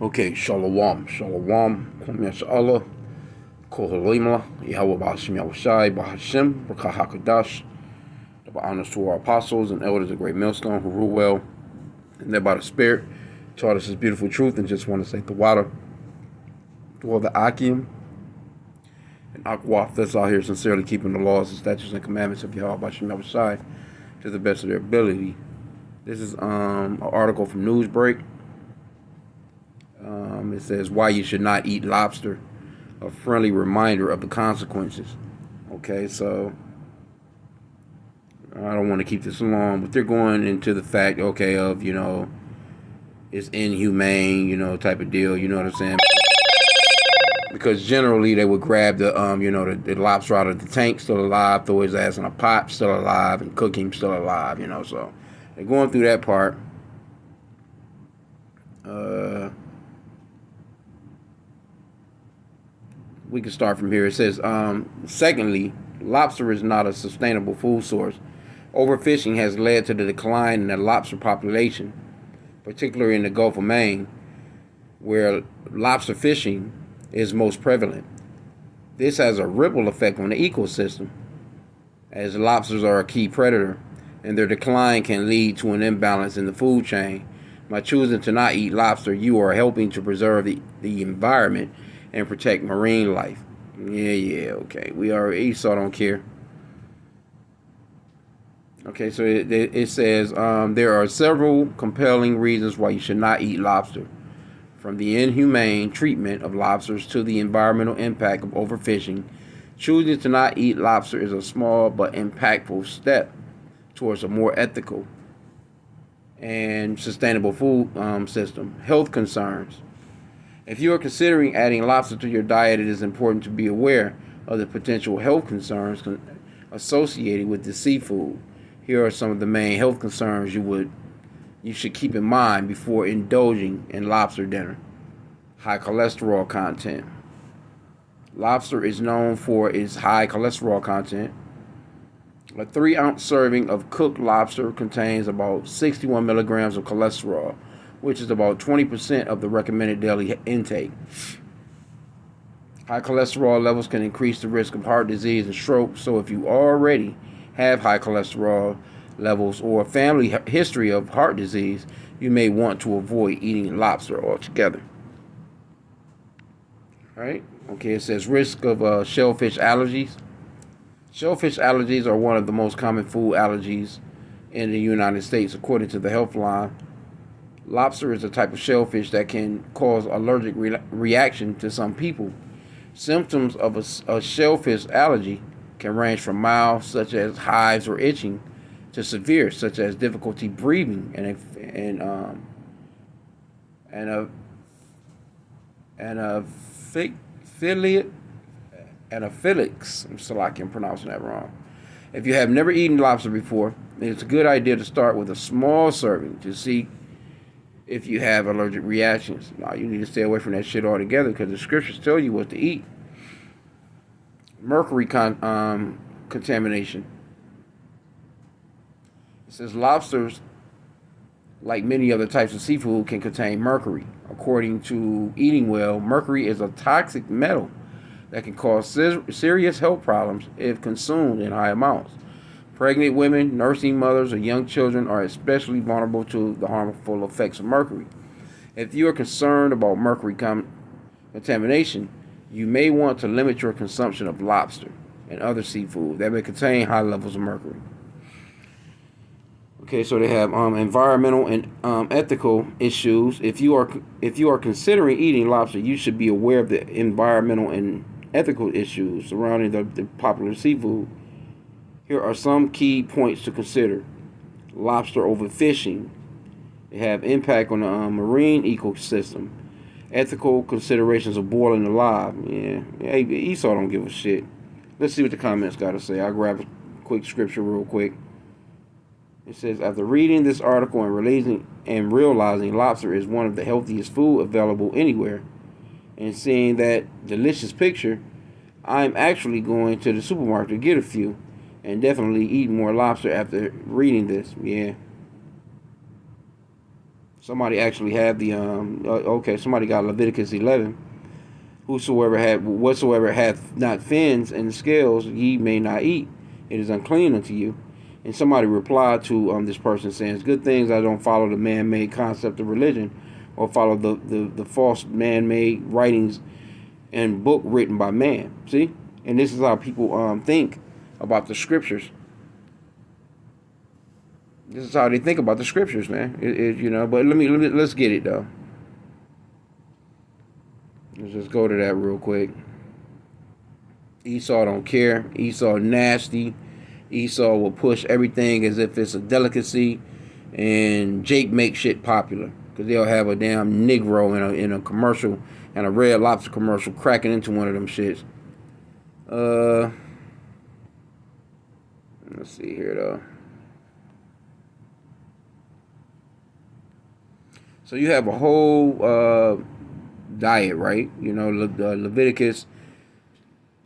Okay, Shalom, Shalom, Kwam Yasha'Allah, Kohalima, Yahweh Bahashim Yahushai, Bahashim, Rakah HaKadosh, double honors to our apostles and elders of Great Millstone who rule well and led by the Spirit, taught us His beautiful truth, and just want to say the water to all the H.I.M and Akwaf that's out here sincerely keeping the laws and statutes and commandments of Yahweh Bahashim Yahushai to the best of their ability. This is an article from Newsbreak. It says why you should not eat lobster, a friendly reminder of the consequences. Okay, so I don't want to keep this long, but they're going into the fact, okay, of, it's inhumane, type of deal, you know what I'm saying? Because generally they would grab the lobster out of the tank, still alive, throw his ass in a pot, still alive, and cook him still alive, so they're going through that part. We can start from here. It says, secondly, lobster is not a sustainable food source. Overfishing has led to the decline in the lobster population, particularly in the Gulf of Maine, where lobster fishing is most prevalent. This has a ripple effect on the ecosystem, as lobsters are a key predator, and their decline can lead to an imbalance in the food chain. By choosing to not eat lobster, you are helping to preserve the environment and protect marine life. Okay. We already, Esau don't care. Okay, so it says there are several compelling reasons why you should not eat lobster. From the inhumane treatment of lobsters to the environmental impact of overfishing, choosing to not eat lobster is a small but impactful step towards a more ethical and sustainable food system. Health concerns. If you are considering adding lobster to your diet, it is important to be aware of the potential health concerns associated with the seafood. Here are some of the main health concerns you should keep in mind before indulging in lobster dinner. High cholesterol content. Lobster is known for its high cholesterol content. A 3-ounce serving of cooked lobster contains about 61 milligrams of cholesterol, which is about 20% of the recommended daily intake. High cholesterol levels can increase the risk of heart disease and stroke, so if you already have high cholesterol levels or a family history of heart disease, you may want to avoid eating lobster altogether. All right? Okay, it says risk of shellfish allergies. Shellfish allergies are one of the most common food allergies in the United States, according to the Healthline. Lobster is a type of shellfish that can cause allergic reaction to some people. Symptoms of a shellfish allergy can range from mild, such as hives or itching, to severe, such as difficulty breathing anaphylix. I'm still like I'm pronouncing that wrong. If you have never eaten lobster before, it's a good idea to start with a small serving to see if you have allergic reactions. Now, you need to stay away from that shit altogether because the scriptures tell you what to eat. Mercury contamination. It says lobsters, like many other types of seafood, can contain mercury. According to Eating Well, mercury is a toxic metal that can cause serious health problems if consumed in high amounts. Pregnant women, nursing mothers, or young children are especially vulnerable to the harmful effects of mercury. If you are concerned about mercury contamination, you may want to limit your consumption of lobster and other seafood that may contain high levels of mercury. Okay, so they have environmental and ethical issues. If you are considering eating lobster, you should be aware of the environmental and ethical issues surrounding the popular seafood. Here are some key points to consider. Lobster overfishing. They have impact on the marine ecosystem. Ethical considerations of boiling alive. Yeah, hey, Esau don't give a shit. Let's see what the comments got to say. I'll grab a quick scripture real quick. It says, after reading this article and realizing lobster is one of the healthiest food available anywhere, and seeing that delicious picture, I'm actually going to the supermarket to get a few, and definitely eat more lobster after reading this. Yeah. Somebody actually had the okay. Somebody got Leviticus 11. Whatsoever hath not fins and scales, ye may not eat. It is unclean unto you. And somebody replied to this person saying, "It's good things I don't follow the man-made concept of religion, or follow the false man-made writings and book written by man." See, and this is how people think about the scriptures. This is how they think about the scriptures, man. But let's get it though. Let's just go to that real quick. Esau don't care. Esau nasty. Esau will push everything as if it's a delicacy, and Jake makes shit popular because they'll have a damn Negro in a commercial, and a Red Lobster commercial cracking into one of them shits. Let's see here though. So you have a whole diet, right? Leviticus.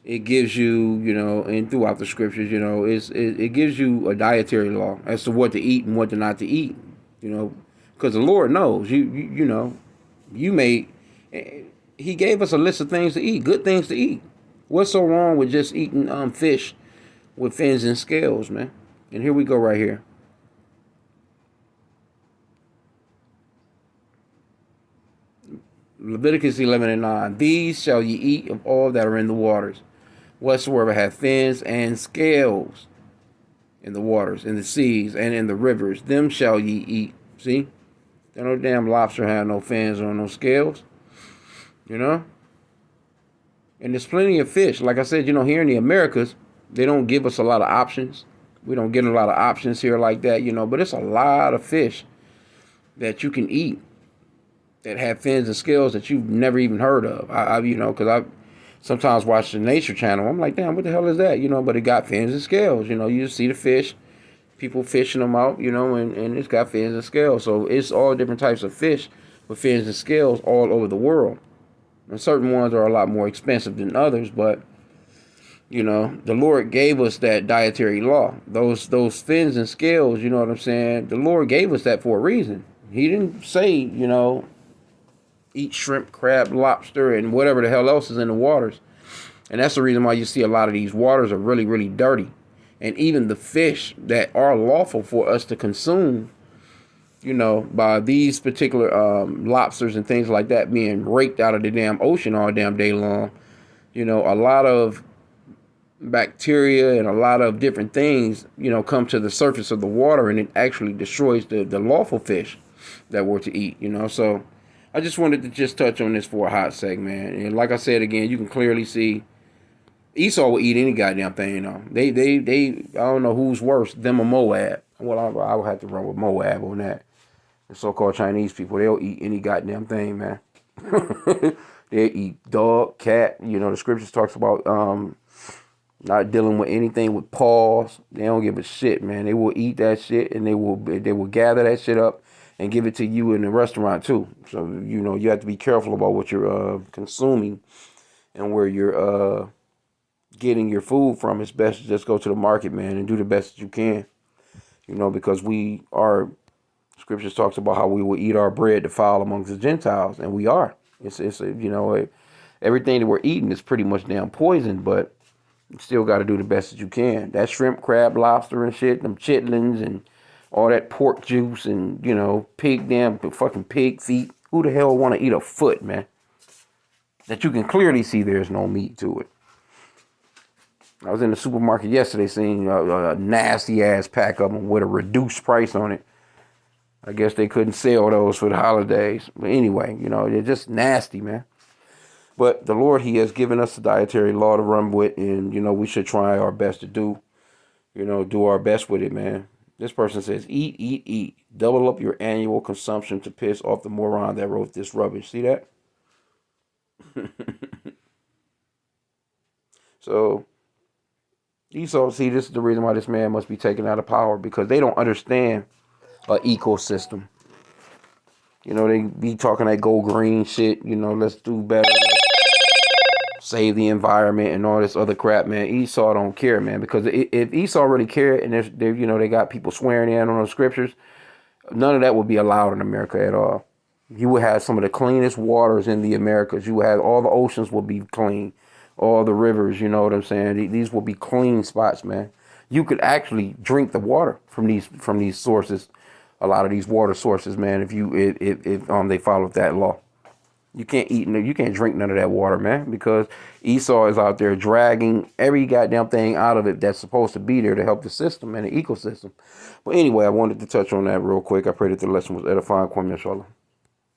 It gives you, and throughout the scriptures, it gives you a dietary law as to what to eat and what to not to eat. Because the Lord knows you may. He gave us a list of things to eat, good things to eat. What's so wrong with just eating fish with fins and scales, man? And here we go right here. Leviticus 11:9. These shall ye eat of all that are in the waters, whatsoever have fins and scales in the waters, in the seas, and in the rivers, them shall ye eat. See? There no damn lobster have no fins or no scales. And there's plenty of fish. Like I said, here in the Americas, they don't give us a lot of options. We don't get a lot of options here like that, but it's a lot of fish that you can eat that have fins and scales that you've never even heard of. Because I sometimes watch the Nature Channel. I'm like, damn, what the hell is that? But it got fins and scales. You just see the fish, people fishing them out, and it's got fins and scales. So it's all different types of fish with fins and scales all over the world. And certain ones are a lot more expensive than others, but the Lord gave us that dietary law. Those fins and scales, you know what I'm saying? The Lord gave us that for a reason. He didn't say, eat shrimp, crab, lobster, and whatever the hell else is in the waters. And that's the reason why you see a lot of these waters are really, really dirty. And even the fish that are lawful for us to consume, by these particular lobsters and things like that being raked out of the damn ocean all damn day long, a lot of bacteria and a lot of different things, come to the surface of the water, and it actually destroys the lawful fish that we're to eat, So I just wanted to just touch on this for a hot sec, man. And like I said again, you can clearly see Esau will eat any goddamn thing, They I don't know who's worse, them or Moab. Well, I would have to run with Moab on that. The so-called Chinese people, they'll eat any goddamn thing, man. They eat dog, cat. The scriptures talks about not dealing with anything with paws. They don't give a shit, man. They will eat that shit, and they will gather that shit up and give it to you in the restaurant too. So you have to be careful about what you're consuming and where you're getting your food from. It's best to just go to the market, man, and do the best that you can. Because scriptures talks about how we will eat our bread defiled amongst the Gentiles, and we are. Everything that we're eating is pretty much damn poison, but you still got to do the best that you can. That shrimp, crab, lobster, and shit, them chitlins, and all that pork juice, and fucking pig feet. Who the hell want to eat a foot, man? That you can clearly see there's no meat to it. I was in the supermarket yesterday seeing a nasty ass pack of them with a reduced price on it. I guess they couldn't sell those for the holidays. But anyway, they're just nasty, man. But the Lord, He has given us a dietary law to run with, and, we should try our best to do our best with it, man. This person says, eat, eat, eat. Double up your annual consumption to piss off the moron that wrote this rubbish. See that? So, Esau, see, this is the reason why this man must be taken out of power, because they don't understand an ecosystem. They be talking that go green shit, let's do better, save the environment and all this other crap, man. Esau don't care, man, because if Esau really cared, and they got people swearing in on the scriptures, None of that would be allowed in America at all. You would have some of the cleanest waters in the Americas. You would have all the oceans will be clean, all the rivers. You know what I'm saying? These will be clean spots, man. You could actually drink the water from these sources. A lot of these water sources, man. If they follow that law, you can't drink none of that water, man, because Esau is out there dragging every goddamn thing out of it that's supposed to be there to help the system and the ecosystem. But anyway, I wanted to touch on that real quick. I pray that the lesson was edifying. Kwame Inshallah.